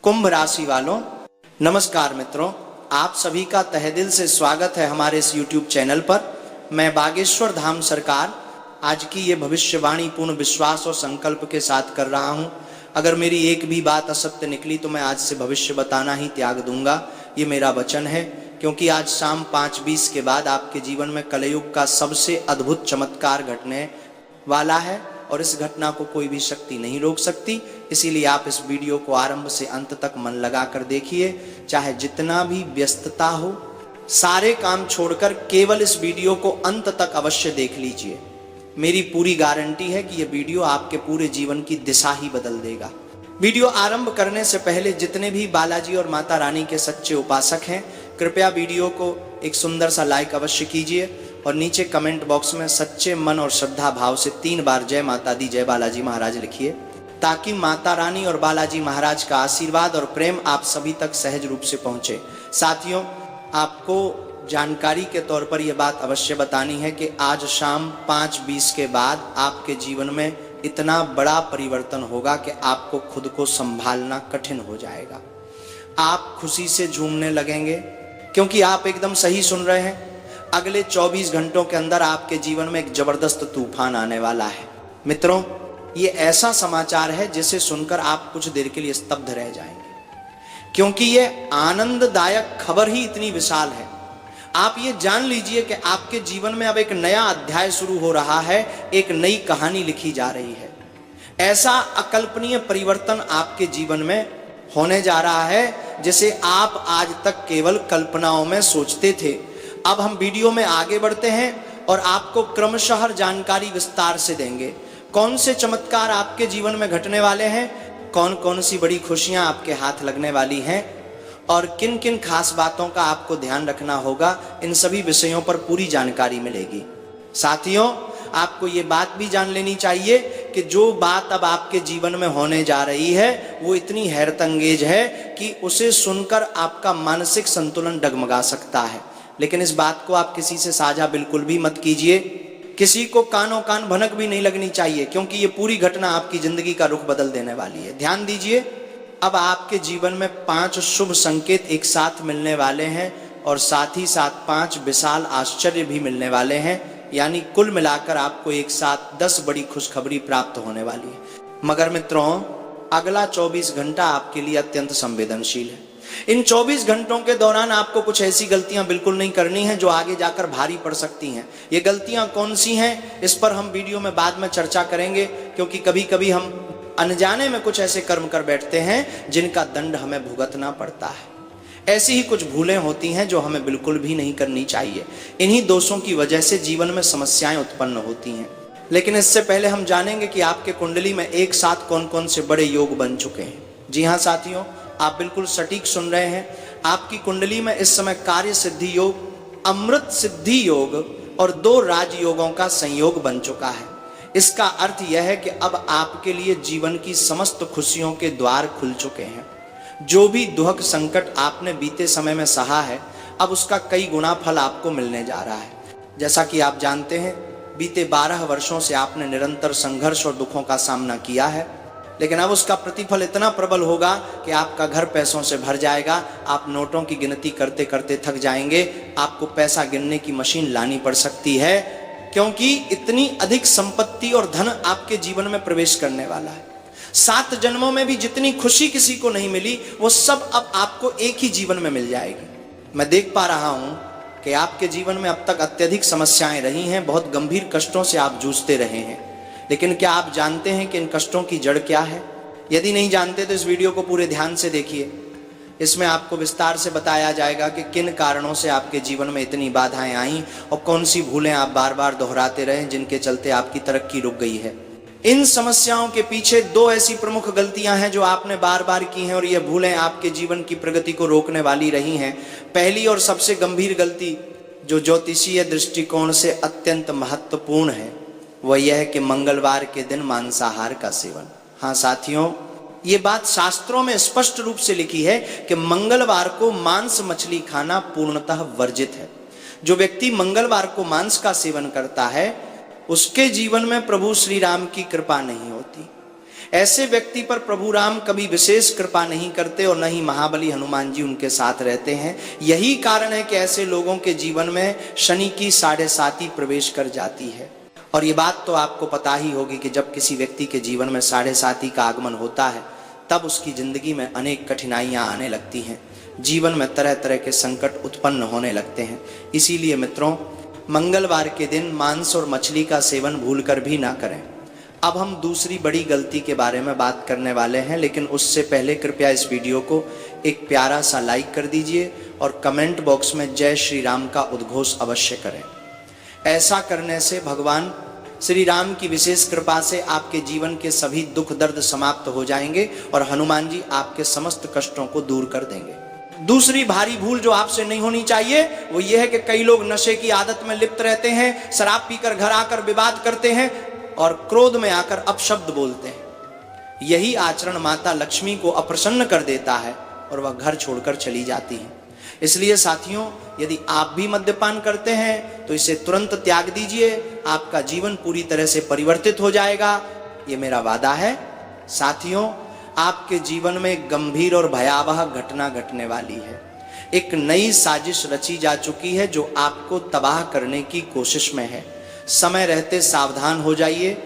कुंभ राशि वालों, नमस्कार मित्रों। आप सभी का तहे दिल से स्वागत है हमारे इस YouTube चैनल पर। मैं बागेश्वर धाम सरकार आज की ये भविष्यवाणी पूर्ण विश्वास और संकल्प के साथ कर रहा हूँ। अगर मेरी एक भी बात असत्य निकली तो मैं आज से भविष्य बताना ही त्याग दूंगा, ये मेरा वचन है। क्योंकि आज शाम 5:20 के बाद आपके जीवन में कलयुग का सबसे अद्भुत चमत्कार घटने वाला है और इस घटना को कोई भी शक्ति नहीं रोक सकती। इसीलिए आप इस वीडियो को आरंभ से अंत तक मन लगाकर देखिए। चाहे जितना भी व्यस्तता हो, सारे काम छोड़कर केवल इस वीडियो को अंत तक अवश्य देख लीजिए। मेरी पूरी गारंटी है कि यह वीडियो आपके पूरे जीवन की दिशा ही बदल देगा। वीडियो आरंभ करने से पहले जितने भी बालाजी और माता रानी के सच्चे उपासक हैं, कृपया वीडियो को एक सुंदर सा लाइक अवश्य कीजिए और नीचे कमेंट बॉक्स में सच्चे मन और श्रद्धा भाव से 3 बार जय माता दी, जय बालाजी महाराज लिखिए, ताकि माता रानी और बालाजी महाराज का आशीर्वाद और प्रेम आप सभी तक सहज रूप से पहुंचे। साथियों, आपको जानकारी के तौर पर यह बात अवश्य बतानी है कि आज शाम 5:20 के बाद आपके जीवन में इतना बड़ा परिवर्तन होगा कि आपको खुद को संभालना कठिन हो जाएगा। आप खुशी से झूमने लगेंगे, क्योंकि आप एकदम सही सुन रहे हैं। अगले 24 घंटों के अंदर आपके जीवन में एक जबरदस्त तूफान आने वाला है। मित्रों, ये ऐसा समाचार है जिसे सुनकर आप कुछ देर के लिए स्तब्ध रह जाएंगे, क्योंकि ये आनंददायक खबर ही इतनी विशाल है। आप ये जान लीजिए कि आपके जीवन में अब एक नया अध्याय शुरू हो रहा है, एक नई कहानी लिखी जा रही है। ऐसा अकल्पनीय परिवर्तन आपके जीवन में होने जा रहा है जिसे आप आज तक केवल कल्पनाओं में सोचते थे। अब हम वीडियो में आगे बढ़ते हैं और आपको क्रमशः जानकारी विस्तार से देंगे। कौन से चमत्कार आपके जीवन में घटने वाले हैं, कौन कौन सी बड़ी खुशियां आपके हाथ लगने वाली हैं और किन किन खास बातों का आपको ध्यान रखना होगा, इन सभी विषयों पर पूरी जानकारी मिलेगी। साथियों, आपको ये बात भी जान लेनी चाहिए कि जो बात अब आपके जीवन में होने जा रही है वो इतनी हैरतअंगेज है कि उसे सुनकर आपका मानसिक संतुलन डगमगा सकता है। लेकिन इस बात को आप किसी से साझा बिल्कुल भी मत कीजिए। किसी को कानों कान भनक भी नहीं लगनी चाहिए, क्योंकि ये पूरी घटना आपकी जिंदगी का रुख बदल देने वाली है। ध्यान दीजिए, अब आपके जीवन में 5 शुभ संकेत एक साथ मिलने वाले हैं और साथ ही साथ 5 विशाल आश्चर्य भी मिलने वाले हैं। यानी कुल मिलाकर आपको एक साथ 10 बड़ी खुशखबरी प्राप्त होने वाली है। मगर मित्रों, अगला 24 घंटा आपके लिए अत्यंत संवेदनशील है। इन 24 घंटों के दौरान आपको कुछ ऐसी गलतियां बिल्कुल नहीं करनी है जो आगे जाकर भारी पड़ सकती हैं। ये गलतियां कौन सी हैं, इस पर हम वीडियो में बाद में चर्चा करेंगे, क्योंकि कभी कभी हम अनजाने में कुछ ऐसे कर्म कर बैठते हैं जिनका दंड हमें भुगतना पड़ता है। ऐसी ही कुछ भूलें होती हैं जो हमें बिल्कुल भी नहीं करनी चाहिए। इन्हीं दोषों की वजह से जीवन में समस्याएं उत्पन्न होती हैं। लेकिन इससे पहले हम जानेंगे कि आपके कुंडली में एक साथ कौन कौन से बड़े योग बन चुके हैं। जी हाँ साथियों, आप बिल्कुल सटीक सुन रहे हैं। आपकी कुंडली में इस समय कार्य सिद्धि योग, अमृत सिद्धि योग और 2 राजयोगों का संयोग बन चुका है। इसका अर्थ यह है कि अब आपके लिए जीवन की समस्त खुशियों के द्वार खुल चुके हैं। जो भी दुख संकट आपने बीते समय में सहा है, अब उसका कई गुना फल आपको मिलने जा रहा है। जैसा कि आप जानते हैं, बीते 12 वर्षों से आपने निरंतर संघर्ष और दुखों का सामना किया है, लेकिन अब उसका प्रतिफल इतना प्रबल होगा कि आपका घर पैसों से भर जाएगा। आप नोटों की गिनती करते करते थक जाएंगे। आपको पैसा गिनने की मशीन लानी पड़ सकती है, क्योंकि इतनी अधिक संपत्ति और धन आपके जीवन में प्रवेश करने वाला है। 7 जन्मों में भी जितनी खुशी किसी को नहीं मिली, वो सब अब आपको एक ही जीवन में मिल जाएगी। मैं देख पा रहा हूं कि आपके जीवन में अब तक अत्यधिक समस्याएं रही हैं, बहुत गंभीर कष्टों से आप जूझते रहे हैं। लेकिन क्या आप जानते हैं कि इन कष्टों की जड़ क्या है? यदि नहीं जानते तो इस वीडियो को पूरे ध्यान से देखिए। इसमें आपको विस्तार से बताया जाएगा कि किन कारणों से आपके जीवन में इतनी बाधाएं आई और कौन सी भूलें आप बार बार दोहराते रहे जिनके चलते आपकी तरक्की रुक गई है। इन समस्याओं के पीछे 2 ऐसी प्रमुख गलतियां हैं जो आपने बार बार की हैं और ये भूलें आपके जीवन की प्रगति को रोकने वाली रही हैं। पहली और सबसे गंभीर गलती, जो ज्योतिषीय दृष्टिकोण से अत्यंत महत्वपूर्ण है, वह यह है कि मंगलवार के दिन मांसाहार का सेवन। हाँ साथियों, ये बात शास्त्रों में स्पष्ट रूप से लिखी है कि मंगलवार को मांस मछली खाना पूर्णतः वर्जित है। जो व्यक्ति मंगलवार को मांस का सेवन करता है, उसके जीवन में प्रभु श्री राम की कृपा नहीं होती। ऐसे व्यक्ति पर प्रभु राम कभी विशेष कृपा नहीं करते और न ही महाबली हनुमान जी उनके साथ रहते हैं। यही कारण है कि ऐसे लोगों के जीवन में शनि की 7.5 प्रवेश कर जाती है। और ये बात तो आपको पता ही होगी कि जब किसी व्यक्ति के जीवन में 7.5 का आगमन होता है तब उसकी जिंदगी में अनेक कठिनाइयां आने लगती हैं, जीवन में तरह तरह के संकट उत्पन्न होने लगते हैं। इसीलिए मित्रों, मंगलवार के दिन मांस और मछली का सेवन भूलकर भी ना करें। अब हम दूसरी बड़ी गलती के बारे में बात करने वाले हैं, लेकिन उससे पहले कृपया इस वीडियो को एक प्यारा सा लाइक कर दीजिए और कमेंट बॉक्स में जय श्री राम का उद्घोष अवश्य करें। ऐसा करने से भगवान श्री राम की विशेष कृपा से आपके जीवन के सभी दुख दर्द समाप्त हो जाएंगे और हनुमान जी आपके समस्त कष्टों को दूर कर देंगे। दूसरी भारी भूल जो आपसे नहीं होनी चाहिए वो ये है कि कई लोग नशे की आदत में लिप्त रहते हैं, शराब पीकर घर आकर विवाद करते हैं और क्रोध में आकर अपशब्द बोलते हैं। यही आचरण माता लक्ष्मी को अप्रसन्न कर देता है और वह घर छोड़कर चली जाती है। इसलिए साथियों, यदि आप भी मद्यपान करते हैं तो इसे तुरंत त्याग दीजिए, आपका जीवन पूरी तरह से परिवर्तित हो जाएगा, ये मेरा वादा है। साथियों, आपके जीवन में गंभीर और भयावह घटना घटने वाली है। एक नई साजिश रची जा चुकी है जो आपको तबाह करने की कोशिश में है। समय रहते सावधान हो जाइए,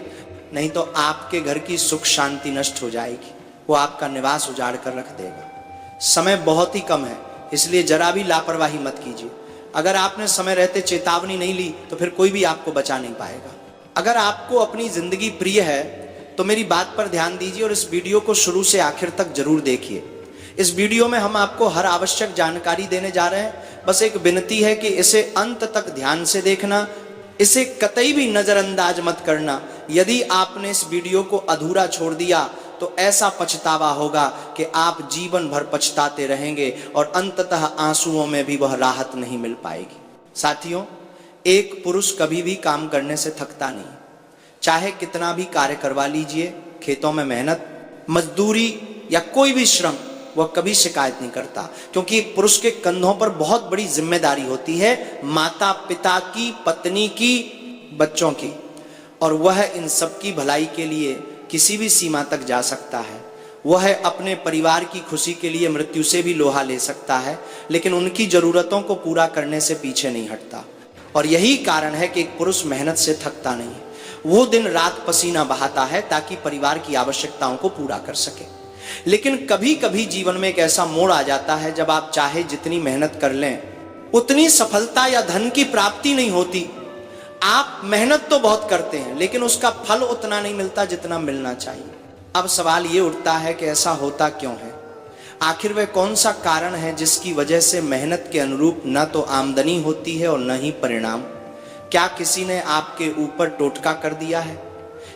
नहीं तो आपके घर की सुख शांति नष्ट हो जाएगी, वो आपका निवास उजाड़ कर रख देगा। समय बहुत ही कम है, इसलिए जरा भी लापरवाही मत कीजिए। अगर आपने समय रहते चेतावनी नहीं ली तो फिर कोई भी आपको बचा नहीं पाएगा। अगर आपको अपनी जिंदगी प्रिय है तो मेरी बात पर ध्यान दीजिए और इस वीडियो को शुरू से आखिर तक जरूर देखिए। इस वीडियो में हम आपको हर आवश्यक जानकारी देने जा रहे हैं। बस एक विनती है कि इसे अंत तक ध्यान से देखना, इसे कतई भी नजरअंदाज मत करना। यदि आपने इस वीडियो को अधूरा छोड़ दिया तो ऐसा पछतावा होगा कि आप जीवन भर पछताते रहेंगे और अंततः आंसुओं में भी वह राहत नहीं मिल पाएगी। साथियों, एक पुरुष कभी भी काम करने से थकता नहीं, चाहे कितना भी कार्य करवा लीजिए, खेतों में मेहनत, मजदूरी या कोई भी श्रम, वह कभी शिकायत नहीं करता, क्योंकि एक पुरुष के कंधों पर बहुत बड़ी जिम्मेदारी होती है, माता पिता की, पत्नी की, बच्चों की, और वह इन सबकी भलाई के लिए किसी भी सीमा तक जा सकता है। वह अपने परिवार की खुशी के लिए मृत्यु से भी लोहा ले सकता है, लेकिन उनकी जरूरतों को पूरा करने से पीछे नहीं हटता। और यही कारण है कि एक पुरुष मेहनत से थकता नहीं, वो दिन रात पसीना बहाता है ताकि परिवार की आवश्यकताओं को पूरा कर सके। लेकिन कभी कभी जीवन में एक ऐसा मोड़ आ जाता है जब आप चाहे जितनी मेहनत कर लें उतनी सफलता या धन की प्राप्ति नहीं होती। आप मेहनत तो बहुत करते हैं लेकिन उसका फल उतना नहीं मिलता जितना मिलना चाहिए। अब सवाल ये उठता है कि ऐसा होता क्यों है? आखिर वह कौन सा कारण है जिसकी वजह से मेहनत के अनुरूप न तो आमदनी होती है और न ही परिणाम? क्या किसी ने आपके ऊपर टोटका कर दिया है?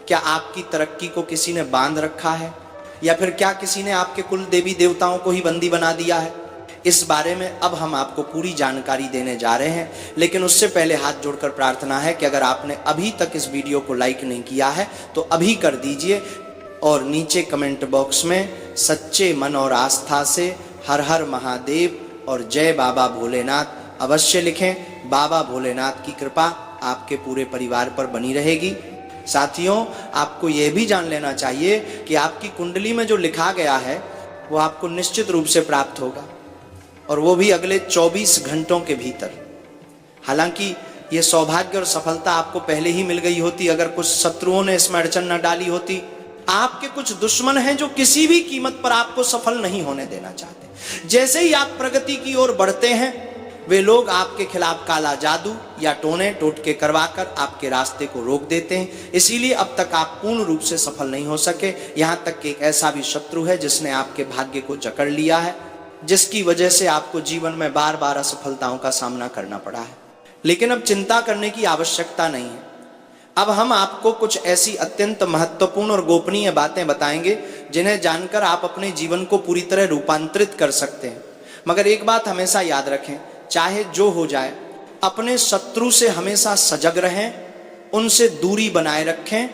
क्या आपकी तरक्की को किसी ने बांध रखा है? या फिर क्या किसी ने आपके कुल देवी देवताओं को ही बंदी बना दिया है? इस बारे में अब हम आपको पूरी जानकारी देने जा रहे हैं, लेकिन उससे पहले हाथ जोड़कर प्रार्थना है कि अगर आपने अभी तक इस वीडियो को लाइक नहीं किया है तो अभी कर दीजिए और नीचे कमेंट बॉक्स में सच्चे मन और आस्था से हर हर महादेव और जय बाबा भोलेनाथ अवश्य लिखें। बाबा भोलेनाथ की कृपा आपके पूरे परिवार पर बनी रहेगी। साथियों, आपको यह भी जान लेना चाहिए कि आपकी कुंडली में जो लिखा गया है वो आपको निश्चित रूप से प्राप्त होगा, और वो भी अगले 24 घंटों के भीतर। हालांकि ये सौभाग्य और सफलता आपको पहले ही मिल गई होती अगर कुछ शत्रुओं ने इसमें अड़चन न डाली होती। आपके कुछ दुश्मन हैं जो किसी भी कीमत पर आपको सफल नहीं होने देना चाहते। जैसे ही आप प्रगति की ओर बढ़ते हैं वे लोग आपके खिलाफ काला जादू या टोने टोटके करवाकर आपके रास्ते को रोक देते हैं। इसीलिए अब तक आप पूर्ण रूप से सफल नहीं हो सके। यहाँ तक कि एक ऐसा भी शत्रु है जिसने आपके भाग्य को जकड़ लिया है, जिसकी वजह से आपको जीवन में बार बार असफलताओं का सामना करना पड़ा है। लेकिन अब चिंता करने की आवश्यकता नहीं है। अब हम आपको कुछ ऐसी अत्यंत महत्वपूर्ण और गोपनीय बातें बताएंगे जिन्हें जानकर आप अपने जीवन को पूरी तरह रूपांतरित कर सकते हैं। मगर एक बात हमेशा याद रखें, चाहे जो हो जाए, अपने शत्रु से हमेशा सजग रहें, उनसे दूरी बनाए रखें,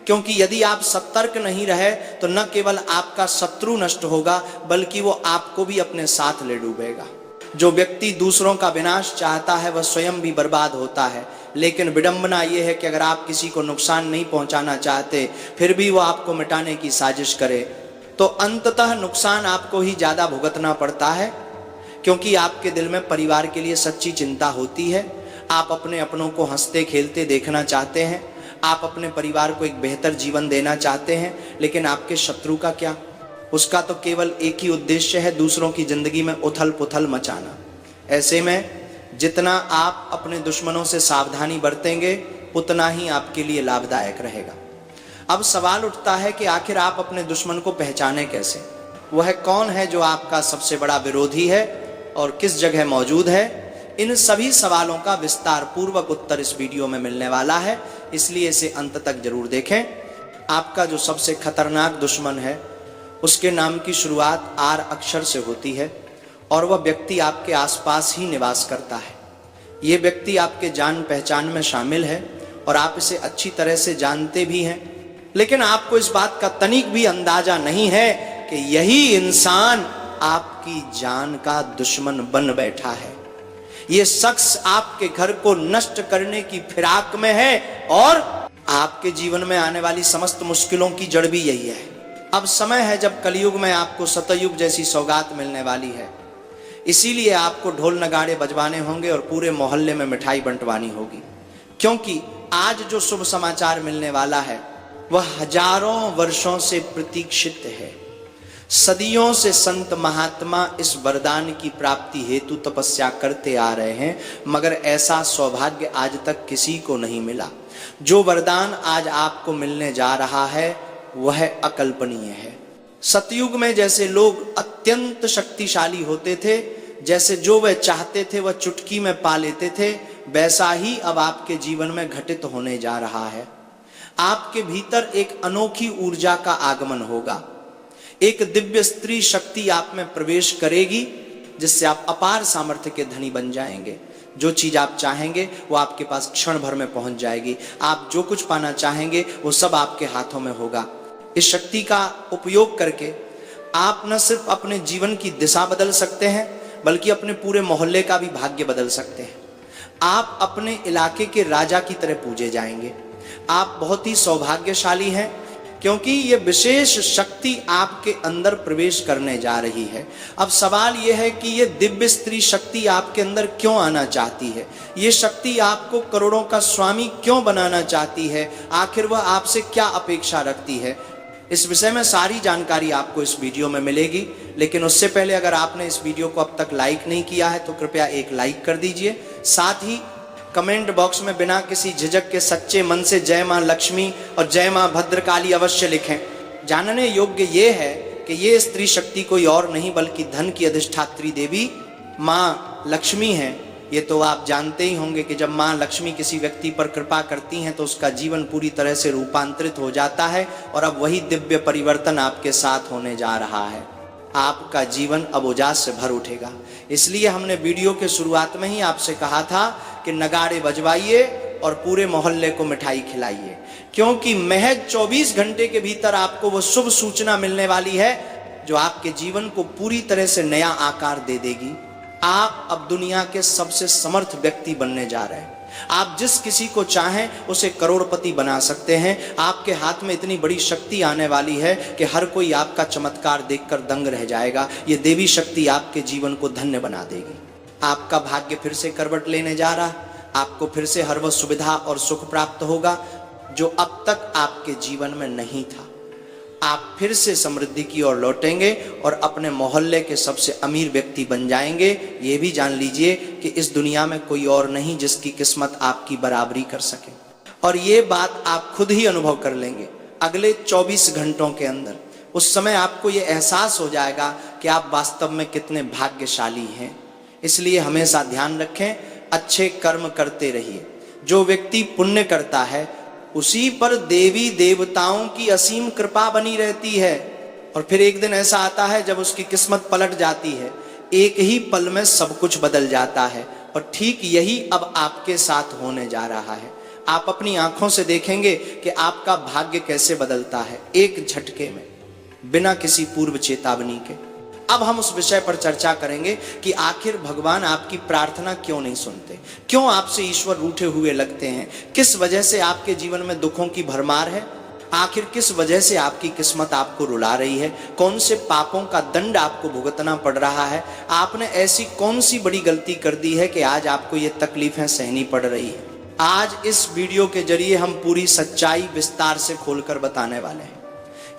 क्योंकि यदि आप सतर्क नहीं रहे तो न केवल आपका शत्रु नष्ट होगा बल्कि वो आपको भी अपने साथ ले डूबेगा। जो व्यक्ति दूसरों का विनाश चाहता है वह स्वयं भी बर्बाद होता है। लेकिन विडंबना यह है कि अगर आप किसी को नुकसान नहीं पहुंचाना चाहते फिर भी वो आपको मिटाने की साजिश करे तो अंततः नुकसान आपको ही ज्यादा भुगतना पड़ता है, क्योंकि आपके दिल में परिवार के लिए सच्ची चिंता होती है। आप अपने अपनों को हंसते खेलते देखना चाहते हैं, आप अपने परिवार को एक बेहतर जीवन देना चाहते हैं, लेकिन आपके शत्रु का क्या? उसका तो केवल एक ही उद्देश्य है, दूसरों की जिंदगी में उथल पुथल मचाना। ऐसे में जितना आप अपने दुश्मनों से सावधानी बरतेंगे उतना ही आपके लिए लाभदायक रहेगा। अब सवाल उठता है कि आखिर आप अपने दुश्मन को पहचाने कैसे? वह कौन है जो आपका सबसे बड़ा विरोधी है और किस जगह मौजूद है? इन सभी सवालों का विस्तार पूर्वक उत्तर इस वीडियो में मिलने वाला है, इसलिए इसे अंत तक जरूर देखें। आपका जो सबसे खतरनाक दुश्मन है उसके नाम की शुरुआत आर अक्षर से होती है और वह व्यक्ति आपके आसपास ही निवास करता है। ये व्यक्ति आपके जान पहचान में शामिल है और आप इसे अच्छी तरह से जानते भी हैं, लेकिन आपको इस बात का तनिक भी अंदाजा नहीं है कि यही इंसान आपकी जान का दुश्मन बन बैठा है। ये शख्स आपके घर को नष्ट करने की फिराक में है और आपके जीवन में आने वाली समस्त मुश्किलों की जड़ भी यही है। अब समय है जब कलयुग में आपको सतयुग जैसी सौगात मिलने वाली है, इसीलिए आपको ढोल नगाड़े बजवाने होंगे और पूरे मोहल्ले में मिठाई बंटवानी होगी, क्योंकि आज जो शुभ समाचार मिलने वाला है वह हजारों वर्षों से प्रतीक्षित है। सदियों से संत महात्मा इस वरदान की प्राप्ति हेतु तपस्या करते आ रहे हैं, मगर ऐसा सौभाग्य आज तक किसी को नहीं मिला। जो वरदान आज आपको मिलने जा रहा है वह अकल्पनीय है। सतयुग में जैसे लोग अत्यंत शक्तिशाली होते थे, जैसे जो वह चाहते थे वह चुटकी में पा लेते थे, वैसा ही अब आपके जीवन में घटित होने जा रहा है। आपके भीतर एक अनोखी ऊर्जा का आगमन होगा, एक दिव्य स्त्री शक्ति आप में प्रवेश करेगी, जिससे आप अपार सामर्थ्य के धनी बन जाएंगे। जो चीज आप चाहेंगे वो आपके पास क्षण भर में पहुंच जाएगी। आप जो कुछ पाना चाहेंगे वो सब आपके हाथों में होगा। इस शक्ति का उपयोग करके आप न सिर्फ अपने जीवन की दिशा बदल सकते हैं बल्कि अपने पूरे मोहल्ले का भी भाग्य बदल सकते हैं। आप अपने इलाके के राजा की तरह पूजे जाएंगे। आप बहुत ही सौभाग्यशाली हैं, क्योंकि ये विशेष शक्ति आपके अंदर प्रवेश करने जा रही है। अब सवाल यह है कि ये दिव्य स्त्री शक्ति आपके अंदर क्यों आना चाहती है? ये शक्ति आपको करोड़ों का स्वामी क्यों बनाना चाहती है? आखिर वह आपसे क्या अपेक्षा रखती है? इस विषय में सारी जानकारी आपको इस वीडियो में मिलेगी, लेकिन उससे पहले अगर आपने इस वीडियो को अब तक लाइक नहीं किया है तो कृपया एक लाइक कर दीजिए। साथ ही कमेंट बॉक्स में बिना किसी झिझक के सच्चे मन से जय मां लक्ष्मी और जय मां भद्रकाली अवश्य लिखें। जानने योग्य ये है कि ये स्त्री शक्ति कोई और नहीं बल्कि धन की अधिष्ठात्री देवी मां लक्ष्मी है। ये तो आप जानते ही होंगे कि जब मां लक्ष्मी किसी व्यक्ति पर कृपा करती हैं तो उसका जीवन पूरी तरह से रूपांतरित हो जाता है, और अब वही दिव्य परिवर्तन आपके साथ होने जा रहा है। आपका जीवन अब उजास से भर उठेगा। इसलिए हमने वीडियो के शुरुआत में ही आपसे कहा था कि नगाड़े बजवाइए और पूरे मोहल्ले को मिठाई खिलाइए, क्योंकि महज 24 घंटे के भीतर आपको वो शुभ सूचना मिलने वाली है जो आपके जीवन को पूरी तरह से नया आकार दे देगी। आप अब दुनिया के सबसे समर्थ व्यक्ति बनने जा रहे हैं। आप जिस किसी को चाहें उसे करोड़पति बना सकते हैं। आपके हाथ में इतनी बड़ी शक्ति आने वाली है कि हर कोई आपका चमत्कार देखकर दंग रह जाएगा। ये देवी शक्ति आपके जीवन को धन्य बना देगी। आपका भाग्य फिर से करवट लेने जा रहा। आपको फिर से हर वह सुविधा और सुख प्राप्त होगा जो अब तक आपके जीवन में नहीं था। आप फिर से समृद्धि की ओर लौटेंगे और अपने मोहल्ले के सबसे अमीर व्यक्ति बन जाएंगे। ये भी जान लीजिए कि इस दुनिया में कोई और नहीं जिसकी किस्मत आपकी बराबरी कर सके, और ये बात आप खुद ही अनुभव कर लेंगे अगले 24 घंटों के अंदर। उस समय आपको ये एहसास हो जाएगा कि आप वास्तव में कितने भाग्यशाली हैं। इसलिए हमेशा ध्यान रखें, अच्छे कर्म करते रहिए। जो व्यक्ति पुण्य करता है उसी पर देवी देवताओं की असीम कृपा बनी रहती है, और फिर एक दिन ऐसा आता है जब उसकी किस्मत पलट जाती है। एक ही पल में सब कुछ बदल जाता है, और ठीक यही अब आपके साथ होने जा रहा है। आप अपनी आंखों से देखेंगे कि आपका भाग्य कैसे बदलता है एक झटके में, बिना किसी पूर्व चेतावनी के। अब हम उस विषय पर चर्चा करेंगे कि आखिर भगवान आपकी प्रार्थना क्यों नहीं सुनते, क्यों आपसे ईश्वर रूठे हुए लगते हैं, किस वजह से आपके जीवन में दुखों की भरमार है, आखिर किस वजह से आपकी किस्मत आपको रुला रही है, कौन से पापों का दंड आपको भुगतना पड़ रहा है, आपने ऐसी कौन सी बड़ी गलती कर दी है कि आज आपको ये तकलीफें सहनी पड़ रही है। आज इस वीडियो के जरिए हम पूरी सच्चाई विस्तार से खोलकर बताने वाले हैं।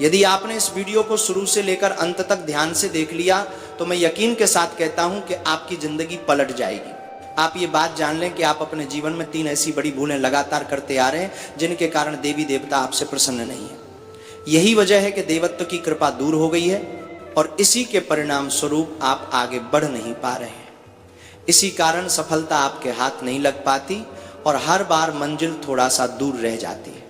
यदि आपने इस वीडियो को शुरू से लेकर अंत तक ध्यान से देख लिया तो मैं यकीन के साथ कहता हूं कि आपकी जिंदगी पलट जाएगी। आप ये बात जान लें कि आप अपने जीवन में 3 ऐसी बड़ी भूलें लगातार करते आ रहे हैं जिनके कारण देवी देवता आपसे प्रसन्न नहीं है। यही वजह है कि देवत्व की कृपा दूर हो गई है और इसी के परिणाम स्वरूप आप आगे बढ़ नहीं पा रहे हैं। इसी कारण सफलता आपके हाथ नहीं लग पाती और हर बार मंजिल थोड़ा सा दूर रह जाती है।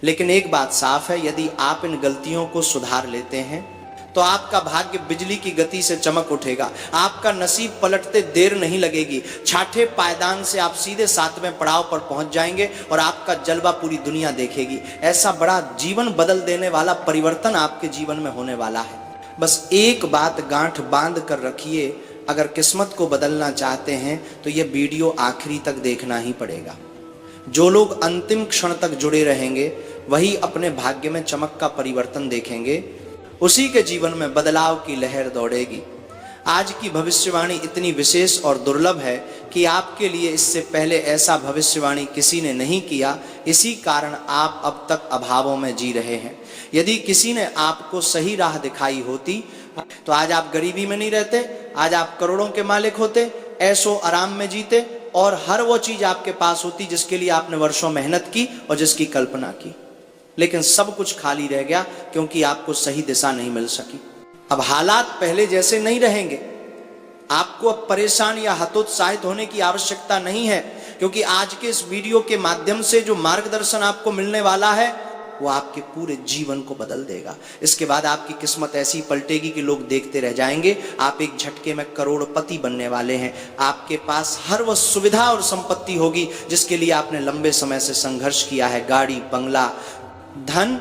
लेकिन एक बात साफ है, यदि आप इन गलतियों को सुधार लेते हैं तो आपका भाग्य बिजली की गति से चमक उठेगा, आपका नसीब पलटते देर नहीं लगेगी, छठे पायदान से आप सीधे 7वें पड़ाव पर पहुंच जाएंगे और आपका जलवा पूरी दुनिया देखेगी। ऐसा बड़ा जीवन बदल देने वाला परिवर्तन आपके जीवन में होने वाला है। बस एक बात गांठ बांध कर रखिए, अगर किस्मत को बदलना चाहते हैं तो यह वीडियो आखिरी तक देखना ही पड़ेगा। जो लोग अंतिम क्षण तक जुड़े रहेंगे वही अपने भाग्य में चमक का परिवर्तन देखेंगे, उसी के जीवन में बदलाव की लहर दौड़ेगी। आज की भविष्यवाणी इतनी विशेष और दुर्लभ है कि आपके लिए इससे पहले ऐसा भविष्यवाणी किसी ने नहीं किया, इसी कारण आप अब तक अभावों में जी रहे हैं। यदि किसी ने आपको सही राह दिखाई होती तो आज आप गरीबी में नहीं रहते, आज आप करोड़ों के मालिक होते, ऐशो आराम में जीते और हर वो चीज आपके पास होती जिसके लिए आपने वर्षों मेहनत की और जिसकी कल्पना की। लेकिन सब कुछ खाली रह गया क्योंकि आपको सही दिशा नहीं मिल सकी। अब हालात पहले जैसे नहीं रहेंगे। आपको अब परेशान या हतोत्साहित होने की आवश्यकता नहीं है, क्योंकि आज के इस वीडियो के माध्यम से जो मार्गदर्शन आपको मिलने वाला है वो आपके पूरे जीवन को बदल देगा। इसके बाद आपकी किस्मत ऐसी पलटेगी कि लोग देखते रह जाएंगे। आप एक झटके में करोड़पति बनने वाले हैं। आपके पास हर वह सुविधा और संपत्ति होगी जिसके लिए आपने लंबे समय से संघर्ष किया है। गाड़ी, बंगला, धन,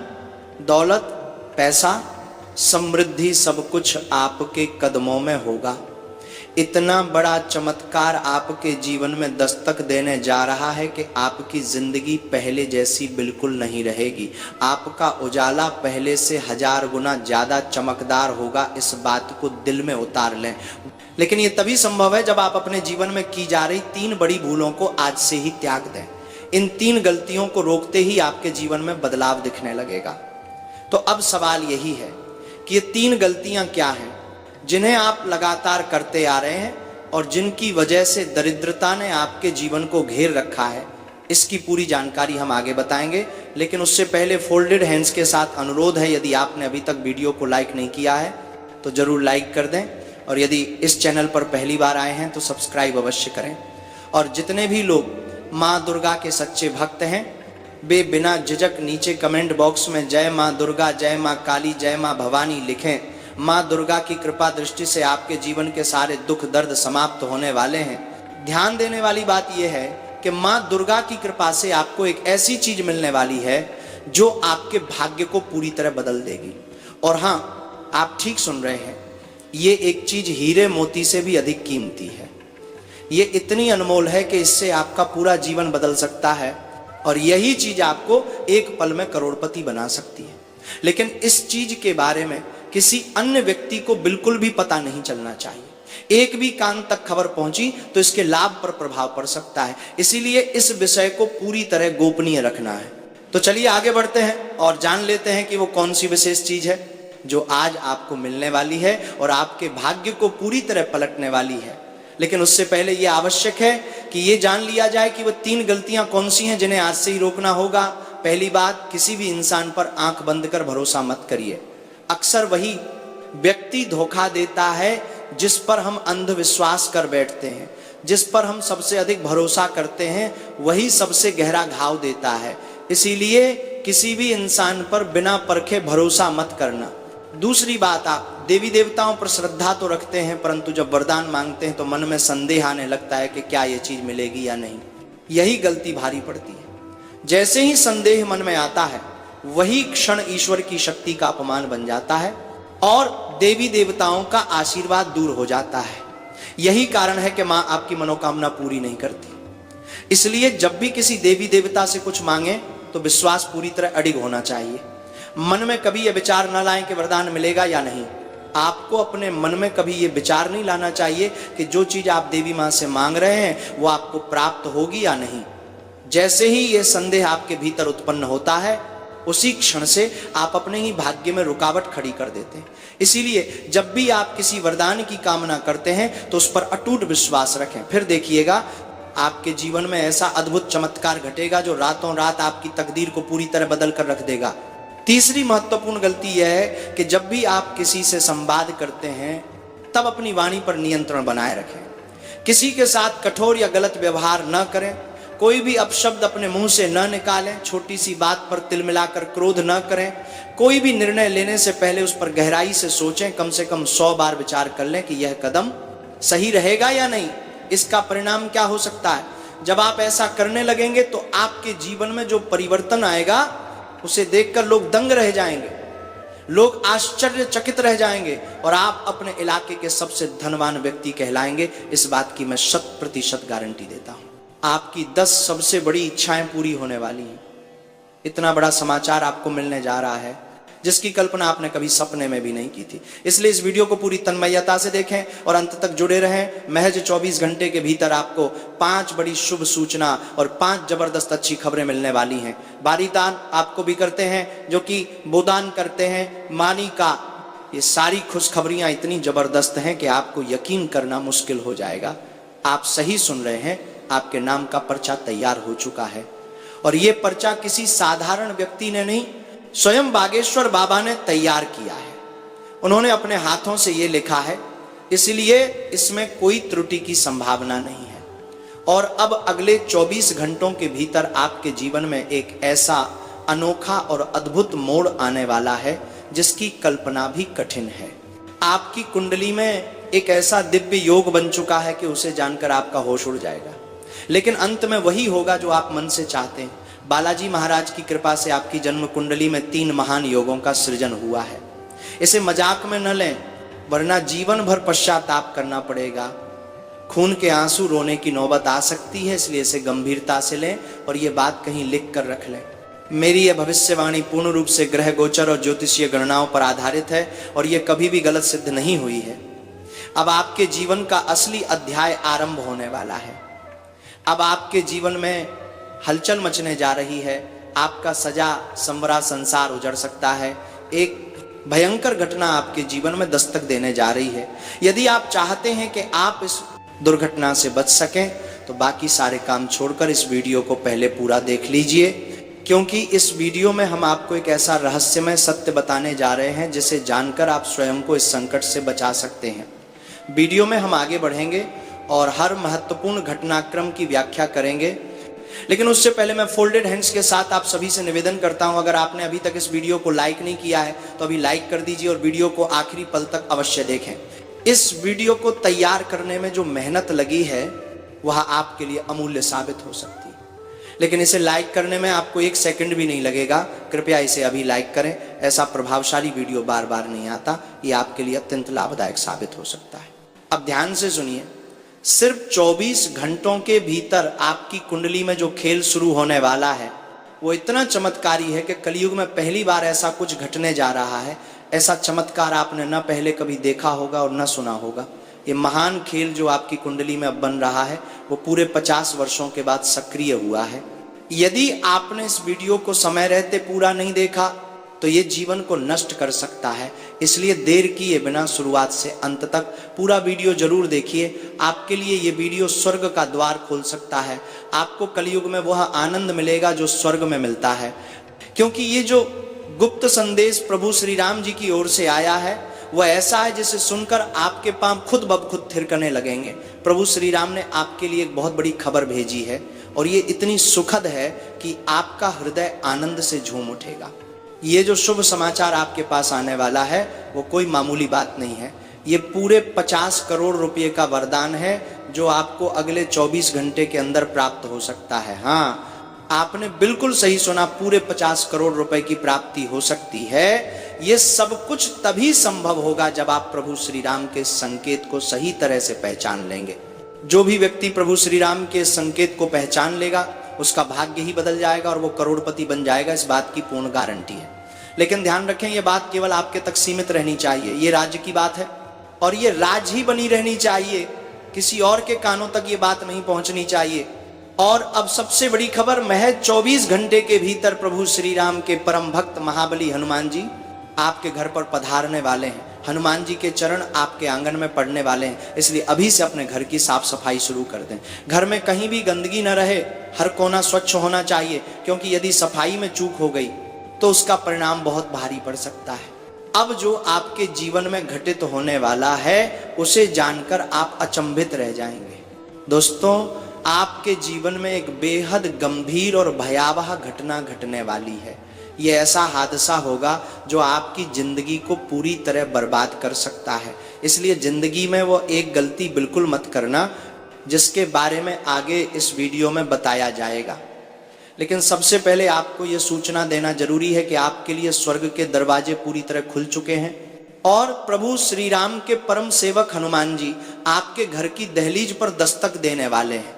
दौलत, पैसा, समृद्धि, सब कुछ आपके कदमों में होगा। इतना बड़ा चमत्कार आपके जीवन में दस्तक देने जा रहा है कि आपकी जिंदगी पहले जैसी बिल्कुल नहीं रहेगी। आपका उजाला पहले से 1000 गुना ज्यादा चमकदार होगा। इस बात को दिल में उतार लें। लेकिन ये तभी संभव है जब आप अपने जीवन में की जा रही 3 बड़ी भूलों को आज से ही त्याग दें। इन 3 गलतियों को रोकते ही आपके जीवन में बदलाव दिखने लगेगा। तो अब सवाल यही है कि ये 3 गलतियां क्या हैं जिन्हें आप लगातार करते आ रहे हैं और जिनकी वजह से दरिद्रता ने आपके जीवन को घेर रखा है। इसकी पूरी जानकारी हम आगे बताएंगे, लेकिन उससे पहले फोल्डेड हैंड्स के साथ अनुरोध है, यदि आपने अभी तक वीडियो को लाइक नहीं किया है तो जरूर लाइक कर दें, और यदि इस चैनल पर पहली बार आए हैं तो सब्सक्राइब अवश्य करें। और जितने भी लोग माँ दुर्गा के सच्चे भक्त हैं वे बिना झिझक नीचे कमेंट बॉक्स में जय माँ दुर्गा, जय माँ काली, जय माँ भवानी लिखें। माँ दुर्गा की कृपा दृष्टि से आपके जीवन के सारे दुख दर्द समाप्त होने वाले हैं। ध्यान देने वाली बात यह है कि माँ दुर्गा की कृपा से आपको एक ऐसी चीज मिलने वाली है जो आपके भाग्य को पूरी तरह बदल देगी। और हाँ, आप ठीक सुन रहे हैं, ये एक चीज हीरे मोती से भी अधिक कीमती है। ये इतनी अनमोल है कि इससे आपका पूरा जीवन बदल सकता है और यही चीज आपको एक पल में करोड़पति बना सकती है। लेकिन इस चीज के बारे में किसी अन्य व्यक्ति को बिल्कुल भी पता नहीं चलना चाहिए। एक भी कान तक खबर पहुंची तो इसके लाभ पर प्रभाव पड़ सकता है। इसीलिए इस विषय को पूरी तरह गोपनीय रखना है। तो चलिए आगे बढ़ते हैं और जान लेते हैं कि वो कौन सी विशेष चीज है जो आज आपको मिलने वाली है और आपके भाग्य को पूरी तरह पलटने वाली है। लेकिन उससे पहले यह आवश्यक है कि ये जान लिया जाए कि वो 3 गलतियां कौन सी हैं जिन्हें आज से ही रोकना होगा। पहली बात, किसी भी इंसान पर आंख बंद कर भरोसा मत करिए। अक्सर वही व्यक्ति धोखा देता है जिस पर हम अंधविश्वास कर बैठते हैं। जिस पर हम सबसे अधिक भरोसा करते हैं वही सबसे गहरा घाव देता है। इसीलिए किसी भी इंसान पर बिना परखे भरोसा मत करना। दूसरी बात, आप देवी देवताओं पर श्रद्धा तो रखते हैं, परंतु जब वरदान मांगते हैं तो मन में संदेह आने लगता है कि क्या ये चीज मिलेगी या नहीं। यही गलती भारी पड़ती है। जैसे ही संदेह मन में आता है वही क्षण ईश्वर की शक्ति का अपमान बन जाता है और देवी देवताओं का आशीर्वाद दूर हो जाता है। यही कारण है कि मां आपकी मनोकामना पूरी नहीं करती। इसलिए जब भी किसी देवी देवता से कुछ मांगे तो विश्वास पूरी तरह अडिग होना चाहिए। मन में कभी यह विचार न लाएं कि वरदान मिलेगा या नहीं। आपको अपने मन में कभी यह विचार नहीं लाना चाहिए कि जो चीज आप देवी मां से मांग रहे हैं वो आपको प्राप्त होगी या नहीं। जैसे ही यह संदेह आपके भीतर उत्पन्न होता है, उसी क्षण से आप अपने ही भाग्य में रुकावट खड़ी कर देते हैं। इसीलिए जब भी आप किसी वरदान की कामना करते हैं तो उस पर अटूट विश्वास रखें। फिर देखिएगा आपके जीवन में ऐसा अद्भुत चमत्कार घटेगा जो रातों रात आपकी तकदीर को पूरी तरह बदल कर रख देगा। तीसरी महत्वपूर्ण गलती यह है कि जब भी आप किसी से संवाद करते हैं तब अपनी वाणी पर नियंत्रण बनाए रखें। किसी के साथ कठोर या गलत व्यवहार न करें। कोई भी अपशब्द अपने मुंह से न निकालें। छोटी सी बात पर तिल मिलाकर क्रोध न करें। कोई भी निर्णय लेने से पहले उस पर गहराई से सोचें। कम से कम 100 बार विचार कर लें कि यह कदम सही रहेगा या नहीं, इसका परिणाम क्या हो सकता है। जब आप ऐसा करने लगेंगे तो आपके जीवन में जो परिवर्तन आएगा उसे देखकर लोग दंग रह जाएंगे, लोग आश्चर्यचकित रह जाएंगे और आप अपने इलाके के सबसे धनवान व्यक्ति कहलाएंगे। इस बात की मैं 100% गारंटी देता हूं। आपकी 10 सबसे बड़ी इच्छाएं पूरी होने वाली हैं। इतना बड़ा समाचार आपको मिलने जा रहा है जिसकी कल्पना आपने कभी सपने में भी नहीं की थी। इसलिए इस वीडियो को पूरी तन्मयता से देखें और अंत तक जुड़े रहें। महज 24 घंटे के भीतर आपको 5 बड़ी शुभ सूचना और 5 जबरदस्त अच्छी खबरें मिलने वाली हैं। बारीदान आपको भी करते हैं, जो कि बोदान करते हैं, मानी का। ये सारी खुशखबरियां इतनी जबरदस्त हैं कि आपको यकीन करना मुश्किल हो जाएगा। आप सही सुन रहे हैं, आपके नाम का पर्चा तैयार हो चुका है। और ये पर्चा किसी साधारण व्यक्ति ने नहीं, स्वयं बागेश्वर बाबा ने तैयार किया है। उन्होंने अपने हाथों से ये लिखा है, इसलिए इसमें कोई त्रुटि की संभावना नहीं है। और अब अगले 24 घंटों के भीतर आपके जीवन में एक ऐसा अनोखा और अद्भुत मोड़ आने वाला है जिसकी कल्पना भी कठिन है। आपकी कुंडली में एक ऐसा दिव्य योग बन चुका है कि उसे जानकर आपका होश उड़ जाएगा। लेकिन अंत में वही होगा जो आप मन से चाहते हैं। बालाजी महाराज की कृपा से आपकी जन्म कुंडली में 3 महान योगों का सृजन हुआ है। इसे मजाक में न लें, वरना जीवन भर पश्चाताप करना पड़ेगा। खून के आंसू रोने की नौबत आ सकती है, इसलिए इसे गंभीरता से लें और ये बात कहीं लिख कर रख लें। मेरी यह भविष्यवाणी पूर्ण रूप से ग्रह गोचर और ज्योतिषीय गणनाओं पर आधारित है और यह कभी भी गलत सिद्ध नहीं हुई है। अब आपके जीवन का असली अध्याय आरंभ होने वाला है। अब आपके जीवन में हलचल मचने जा रही है। आपका सजा संवरा संसार उजड़ सकता है। एक भयंकर घटना आपके जीवन में दस्तक देने जा रही है। यदि आप चाहते हैं कि आप इस दुर्घटना से बच सकें तो बाकी सारे काम छोड़कर इस वीडियो को पहले पूरा देख लीजिए, क्योंकि इस वीडियो में हम आपको एक ऐसा रहस्यमय सत्य बताने जा रहे हैं जिसे जानकर आप स्वयं को इस संकट से बचा सकते हैं। वीडियो में हम आगे बढ़ेंगे और हर महत्वपूर्ण घटनाक्रम की व्याख्या करेंगे, लेकिन उससे पहले मैं फोल्डेड हैंड्स के साथ आप सभी से निवेदन करता हूं, अगर आपने अभी तक इस वीडियो को लाइक नहीं किया है तो अभी लाइक कर दीजिए और वीडियो को आखिरी पल तक अवश्य देखें। इस वीडियो को तैयार करने में जो मेहनत लगी है वह आपके लिए अमूल्य साबित हो सकती है, लेकिन इसे लाइक करने में आपको 1 सेकंड भी नहीं लगेगा। कृपया इसे अभी लाइक करें। ऐसा प्रभावशाली वीडियो बार बार नहीं आता, ये आपके लिए अत्यंत लाभदायक साबित हो सकता है। अब ध्यान से सुनिए, सिर्फ 24 घंटों के भीतर आपकी कुंडली में जो खेल शुरू होने वाला है वो इतना चमत्कारी है कि कलयुग में पहली बार ऐसा कुछ घटने जा रहा है। ऐसा चमत्कार आपने न पहले कभी देखा होगा और न सुना होगा। ये महान खेल जो आपकी कुंडली में अब बन रहा है वो पूरे 50 वर्षों के बाद सक्रिय हुआ है। यदि आपने इस वीडियो को समय रहते पूरा नहीं देखा तो ये जीवन को नष्ट कर सकता है। इसलिए देर किए बिना शुरुआत से अंत तक पूरा वीडियो जरूर देखिए। आपके लिए ये वीडियो स्वर्ग का द्वार खोल सकता है। आपको कलयुग में वह आनंद मिलेगा जो स्वर्ग में मिलता है, क्योंकि ये जो गुप्त संदेश प्रभु श्री राम जी की ओर से आया है वह ऐसा है जिसे सुनकर आपके पांव खुद ब खुद थिरकने लगेंगे। प्रभु श्री राम ने आपके लिए एक बहुत बड़ी खबर भेजी है और ये इतनी सुखद है कि आपका हृदय आनंद से झूम उठेगा। ये जो शुभ समाचार आपके पास आने वाला है वो कोई मामूली बात नहीं है। ये पूरे 50 करोड़ रुपए का वरदान है जो आपको अगले 24 घंटे के अंदर प्राप्त हो सकता है। हाँ, आपने बिल्कुल सही सुना, पूरे 50 करोड़ रुपए की प्राप्ति हो सकती है। ये सब कुछ तभी संभव होगा जब आप प्रभु श्री राम के संकेत को सही तरह से पहचान लेंगे। जो भी व्यक्ति प्रभु श्री राम के संकेत को पहचान लेगा उसका भाग्य ही बदल जाएगा और वो करोड़पति बन जाएगा, इस बात की पूर्ण गारंटी है। लेकिन ध्यान रखें, ये बात केवल आपके तक सीमित रहनी चाहिए। ये राज्य की बात है और ये राज ही बनी रहनी चाहिए, किसी और के कानों तक ये बात नहीं पहुंचनी चाहिए। और अब सबसे बड़ी खबर, महज 24 घंटे के भीतर प्रभु श्री राम के परम भक्त महाबली हनुमान जी आपके घर पर पधारने वाले हैं। हनुमान जी के चरण आपके आंगन में पड़ने वाले हैं, इसलिए अभी से अपने घर की साफ सफाई शुरू कर दें। घर में कहीं भी गंदगी न रहे, हर कोना स्वच्छ होना चाहिए, क्योंकि यदि सफाई में चूक हो गई तो उसका परिणाम बहुत भारी पड़ सकता है। अब जो आपके जीवन में घटित होने वाला है उसे जानकर आप अचंभित रह जाएंगे। दोस्तों, आपके जीवन में एक बेहद गंभीर और भयावह घटना घटने वाली है। ये ऐसा हादसा होगा जो आपकी जिंदगी को पूरी तरह बर्बाद कर सकता है। इसलिए जिंदगी में वो एक गलती बिल्कुल मत करना जिसके बारे में आगे इस वीडियो में बताया जाएगा। लेकिन सबसे पहले आपको ये सूचना देना जरूरी है कि आपके लिए स्वर्ग के दरवाजे पूरी तरह खुल चुके हैं और प्रभु श्री राम के परम सेवक हनुमान जी आपके घर की दहलीज पर दस्तक देने वाले हैं।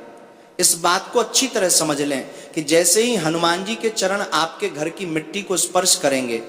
इस बात को अच्छी तरह समझ लें कि जैसे ही हनुमान जी के चरण आपके घर की मिट्टी को स्पर्श करेंगे,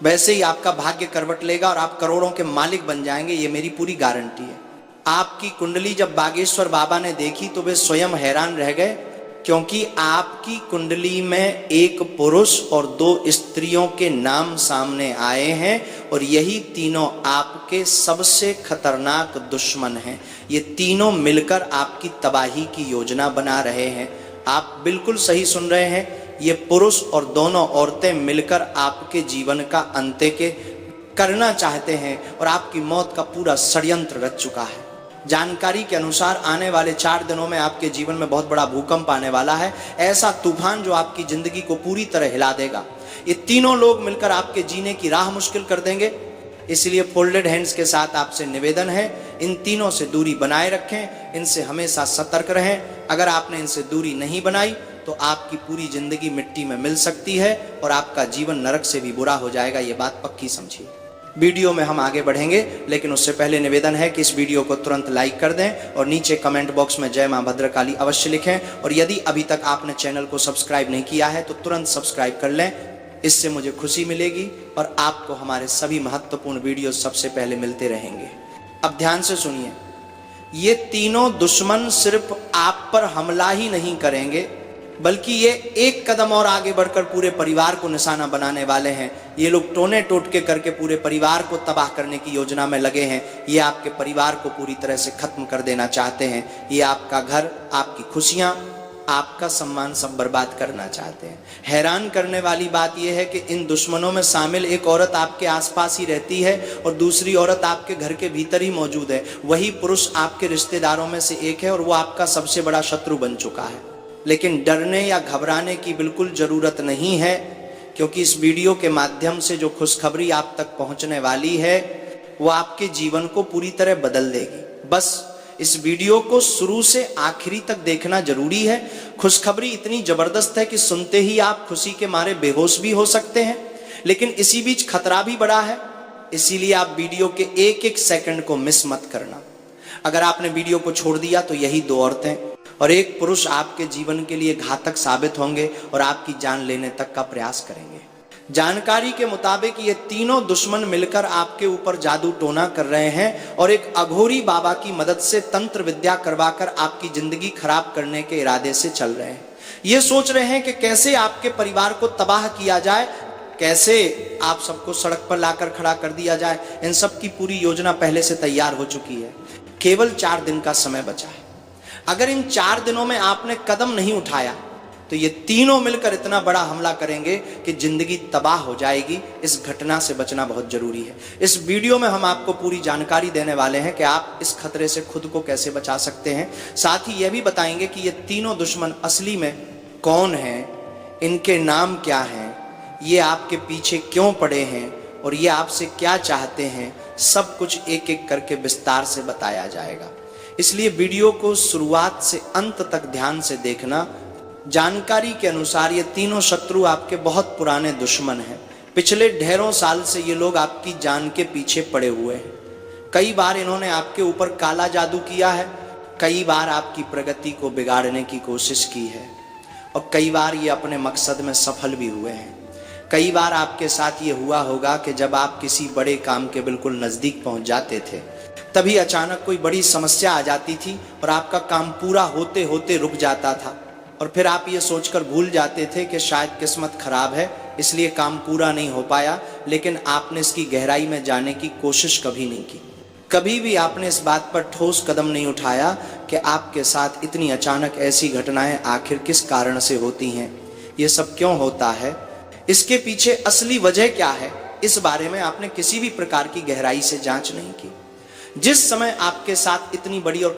वैसे ही आपका भाग्य करवट लेगा और आप करोड़ों के मालिक बन जाएंगे। ये मेरी पूरी गारंटी है। आपकी कुंडली जब बागेश्वर बाबा ने देखी तो वे स्वयं हैरान रह गए, क्योंकि आपकी कुंडली में एक पुरुष और 2 स्त्रियों के नाम सामने आए हैं और यही तीनों आपके सबसे खतरनाक दुश्मन हैं। ये तीनों मिलकर आपकी तबाही की योजना बना रहे हैं। आप बिल्कुल सही सुन रहे हैं, ये पुरुष और दोनों औरतें मिलकर आपके जीवन का अंत्य के करना चाहते हैं और आपकी मौत का पूरा षड्यंत्र रच चुका है। जानकारी के अनुसार आने वाले 4 दिनों में आपके जीवन में बहुत बड़ा भूकंप आने वाला है, ऐसा तूफान जो आपकी जिंदगी को पूरी तरह हिला देगा। ये तीनों लोग मिलकर आपके जीने की राह मुश्किल कर देंगे। इसलिए फोल्डेड हैंड्स के साथ आपसे निवेदन है, इन तीनों से दूरी बनाए रखें, इनसे हमेशा सतर्क रहें। अगर आपने इनसे दूरी नहीं बनाई तो आपकी पूरी जिंदगी मिट्टी में मिल सकती है और आपका जीवन नरक से भी बुरा हो जाएगा। ये बात पक्की समझिए। वीडियो में हम आगे बढ़ेंगे, लेकिन उससे पहले निवेदन है कि इस वीडियो को तुरंत लाइक कर दें और नीचे कमेंट बॉक्स में जय मां भद्रकाली अवश्य लिखें। और यदि अभी तक आपने चैनल को सब्सक्राइब नहीं किया है तो तुरंत सब्सक्राइब कर लें, इससे मुझे खुशी मिलेगी और आपको हमारे सभी महत्वपूर्ण वीडियो सबसे पहले मिलते रहेंगे। अब ध्यान से सुनिए, ये तीनों दुश्मन सिर्फ आप पर हमला ही नहीं करेंगे, बल्कि ये एक कदम और आगे बढ़कर पूरे परिवार को निशाना बनाने वाले हैं। ये लोग टोने टोटके करके पूरे परिवार को तबाह करने की योजना में लगे हैं। ये आपके परिवार को पूरी तरह से खत्म कर देना चाहते हैं। ये आपका घर, आपकी खुशियां, आपका सम्मान सब बर्बाद करना चाहते हैं। हैरान करने वाली बात यह है कि इन दुश्मनों में शामिल एक औरत आपके आसपास ही रहती है और दूसरी औरत आपके घर के भीतर ही मौजूद है। वही पुरुष आपके रिश्तेदारों में से एक है और वो आपका सबसे बड़ा शत्रु बन चुका है। लेकिन डरने या घबराने की बिल्कुल जरूरत नहीं है, क्योंकि इस वीडियो के माध्यम से जो खुशखबरी आप तक पहुंचने वाली है वो आपके जीवन को पूरी तरह बदल देगी। बस इस वीडियो को शुरू से आखिरी तक देखना जरूरी है। खुशखबरी इतनी जबरदस्त है कि सुनते ही आप खुशी के मारे बेहोश भी हो सकते हैं, लेकिन इसी बीच खतरा भी बड़ा है। इसीलिए आप वीडियो के एक एक सेकंड को मिस मत करना। अगर आपने वीडियो को छोड़ दिया तो यही 2 औरतें और एक पुरुष आपके जीवन के लिए घातक साबित होंगे और आपकी जान लेने तक का प्रयास करेंगे। जानकारी के मुताबिक ये तीनों दुश्मन मिलकर आपके ऊपर जादू टोना कर रहे हैं और एक अघोरी बाबा की मदद से तंत्र विद्या करवाकर आपकी जिंदगी खराब करने के इरादे से चल रहे हैं। ये सोच रहे हैं कि कैसे आपके परिवार को तबाह किया जाए, कैसे आप सबको सड़क पर लाकर खड़ा कर दिया जाए। इन सब की पूरी योजना पहले से तैयार हो चुकी है। केवल 4 दिन का समय बचा है। अगर इन 4 दिनों में आपने कदम नहीं उठाया तो ये तीनों मिलकर इतना बड़ा हमला करेंगे कि जिंदगी तबाह हो जाएगी। इस घटना से बचना बहुत जरूरी है। इस वीडियो में हम आपको पूरी जानकारी देने वाले हैं कि आप इस खतरे से खुद को कैसे बचा सकते हैं। साथ ही यह भी बताएंगे कि ये तीनों दुश्मन असली में कौन हैं, इनके नाम क्या हैं, ये आपके पीछे क्यों पड़े हैं और ये आपसे क्या चाहते हैं। सब कुछ एक एक करके विस्तार से बताया जाएगा। इसलिए वीडियो को शुरुआत से अंत तक ध्यान से देखना। जानकारी के अनुसार ये तीनों शत्रु आपके बहुत पुराने दुश्मन हैं। पिछले ढेरों साल से ये लोग आपकी जान के पीछे पड़े हुए हैं। कई बार इन्होंने आपके ऊपर काला जादू किया है, कई बार आपकी प्रगति को बिगाड़ने की कोशिश की है, और कई बार ये अपने मकसद में सफल भी हुए हैं। कई बार आपके साथ ये हुआ होगा कि जब आप किसी बड़े काम के बिल्कुल नज़दीक पहुंच जाते थे, तभी अचानक कोई बड़ी समस्या आ जाती थी और आपका काम पूरा होते होते रुक जाता था, और फिर आप ये सोचकर भूल जाते थे कि शायद किस्मत खराब है इसलिए काम पूरा नहीं हो पाया, लेकिन आपने इसकी गहराई में जाने की कोशिश कभी नहीं की। कभी भी आपने इस बात पर ठोस कदम नहीं उठाया कि आपके साथ इतनी अचानक ऐसी घटनाएं आखिर किस कारण से होती हैं, ये सब क्यों होता है, इसके पीछे असली वजह क्या है, इस बारे में आपने किसी भी प्रकार की गहराई से जांच नहीं की। जिस समय आपके साथ इतनी बड़ी और